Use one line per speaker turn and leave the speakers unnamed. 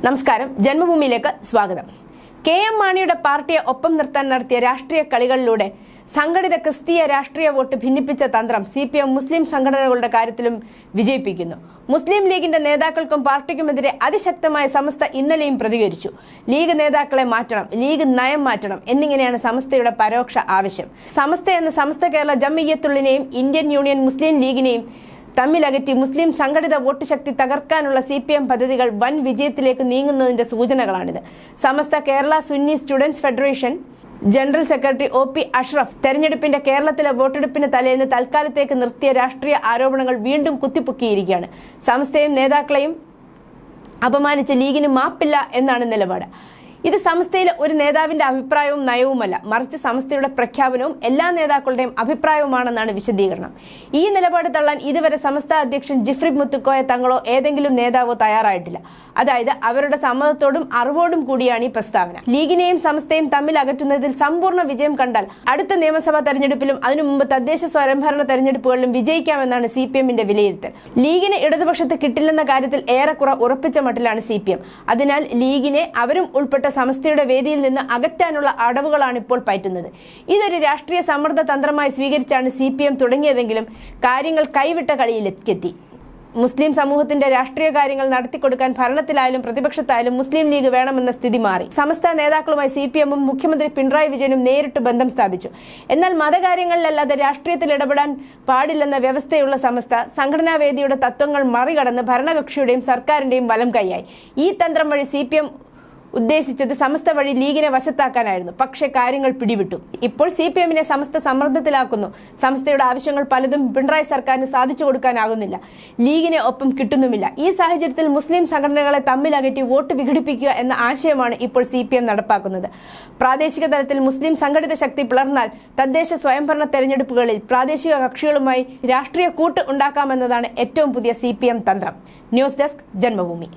നമസ്കാരം, ജന്മഭൂമിയിലേക്ക് സ്വാഗതം. കെ.എം. മാണിയുടെ പാർട്ടിയെ ഒപ്പം നിർത്താൻ നടത്തിയ രാഷ്ട്രീയ കളികളിലൂടെ സംഘടിത ക്രിസ്തീയ രാഷ്ട്രീയ വോട്ട് ഭിന്നിപ്പിച്ച തന്ത്രം CPM മുസ്ലിം സംഘടനകളുടെ കാര്യത്തിലും വിജയിപ്പിക്കുന്നു. മുസ്ലിം ലീഗിന്റെ നേതാക്കൾക്കും പാർട്ടിക്കുമെതിരെ അതിശക്തമായ സമസ്ത ഇന്നലെയും പ്രതികരിച്ചു. ലീഗ് നേതാക്കളെ മാറ്റണം, ലീഗ് നയം മാറ്റണം എന്നിങ്ങനെയാണ് സമസ്തയുടെ പരോക്ഷ ആവശ്യം. സമസ്ത എന്ന സമസ്ത കേരള ജംഇയ്യത്തുള്ളിനെയും ഇന്ത്യൻ യൂണിയൻ മുസ്ലിം ലീഗിനെയും തമ്മിലകറ്റി മുസ്ലിം സംഘടിത വോട്ട് ശക്തി തകർക്കാനുള്ള CPM പദ്ധതികൾ വൻ വിജയത്തിലേക്ക് നീങ്ങുന്നതിന്റെ സൂചനകളാണിത്. Samastha Kerala Sunni students federation general secretary OP Ashraf തെരഞ്ഞെടുപ്പിന്റെ കേരളത്തിലെ വോട്ടെടുപ്പിന് തലേന്ന് തൽക്കാലത്തേക്ക് നിർത്തിയ രാഷ്ട്രീയ ആരോപണങ്ങൾ വീണ്ടും കുത്തിപ്പൊക്കിയിരിക്കുകയാണ്. സമസ്തയും നേതാക്കളെയും അപമാനിച്ച ലീഗിന് മാപ്പില്ല എന്നാണ് നിലപാട്. ഇത് സമസ്തയിലെ ഒരു നേതാവിന്റെ അഭിപ്രായവും നയവുമല്ല, മറിച്ച് സമസ്തയുടെ പ്രഖ്യാപനവും എല്ലാ നേതാക്കളുടെയും അഭിപ്രായവുമാണെന്നാണ് വിശദീകരണം. ഈ നിലപാട് തള്ളാൻ ഇതുവരെ സമസ്ത അധ്യക്ഷൻ ജിഫ്രി മുത്തുക്കോയ തങ്ങളോ ഏതെങ്കിലും നേതാവോ തയ്യാറായിട്ടില്ല. അതായത് അവരുടെ സമ്മതത്തോടും അറിവോടും കൂടിയാണ് ഈ പ്രസ്താവന. ലീഗിനെയും സമസ്തയും തമ്മിൽ അകറ്റുന്നതിൽ സമ്പൂർണ്ണ വിജയം കണ്ടാൽ അടുത്ത നിയമസഭാ തെരഞ്ഞെടുപ്പിലും അതിനു മുമ്പ് തദ്ദേശ സ്വയംഭരണ തെരഞ്ഞെടുപ്പുകളിലും വിജയിക്കാമെന്നാണ് CPMന്റെ വിലയിരുത്തൽ. ലീഗിന് ഇടതുപക്ഷത്ത് കിട്ടില്ലെന്ന കാര്യത്തിൽ ഏറെക്കുറെ ഉറപ്പിച്ച മട്ടിലാണ് CPM. അതിനാൽ ലീഗിനെ അവരും ഉൾപ്പെട്ട സമസ്തയുടെ വേദിയിൽ നിന്ന് അകറ്റാനുള്ള അടവുകളാണ് ഇപ്പോൾ പയറ്റുന്നത്. ഇതൊരു രാഷ്ട്രീയ സമ്മർദ്ദ തന്ത്രമായി സ്വീകരിച്ചാണ് CPM തുടങ്ങിയതെങ്കിലും കാര്യങ്ങൾ കൈവിട്ട കളിയിലെത്തി. മുസ്ലിം സമൂഹത്തിന്റെ രാഷ്ട്രീയ കാര്യങ്ങൾ നടത്തിക്കൊടുക്കാൻ ഭരണത്തിലായാലും പ്രതിപക്ഷത്തായാലും മുസ്ലിം ലീഗ് വേണമെന്ന സ്ഥിതി മാറി. സമസ്ത നേതാക്കളുമായി CPMും മുഖ്യമന്ത്രി പിണറായി വിജയനും നേരിട്ട് ബന്ധം സ്ഥാപിച്ചു. എന്നാൽ മതകാര്യങ്ങളിലല്ലാതെ രാഷ്ട്രീയത്തിൽ ഇടപെടാൻ പാടില്ലെന്ന വ്യവസ്ഥയുള്ള സമസ്ത സംഘടനാ വേദിയുടെ തത്വങ്ങൾ മറികടന്ന് ഭരണകക്ഷിയുടെയും സർക്കാരിന്റെയും വലം കൈയായി. ഈ തന്ത്രം വഴി CPM ഉദ്ദേശിച്ചത് സമസ്ത വഴി ലീഗിനെ വശത്താക്കാനായിരുന്നു. പക്ഷേ കാര്യങ്ങൾ പിടിവിട്ടു. ഇപ്പോൾ CPMനെ സമസ്ത സമ്മർദ്ദത്തിലാക്കുന്നു. സമസ്തയുടെ ആവശ്യങ്ങൾ പലതും പിണറായി സർക്കാരിന് സാധിച്ചു കൊടുക്കാനാകുന്നില്ല, ലീഗിനെ ഒപ്പം കിട്ടുന്നുമില്ല. ഈ സാഹചര്യത്തിൽ മുസ്ലിം സംഘടനകളെ തമ്മിലകറ്റി വോട്ട് വിഘടിപ്പിക്കുക എന്ന ആശയമാണ് ഇപ്പോൾ CPM നടപ്പാക്കുന്നത്. പ്രാദേശിക തലത്തിൽ മുസ്ലിം സംഘടിത ശക്തി പിളർന്നാൽ തദ്ദേശ സ്വയംഭരണ തെരഞ്ഞെടുപ്പുകളിൽ പ്രാദേശിക കക്ഷികളുമായി രാഷ്ട്രീയ കൂട്ട് ഉണ്ടാക്കാമെന്നതാണ് ഏറ്റവും പുതിയ CPM തന്ത്രം. News desk, Janmabhumi.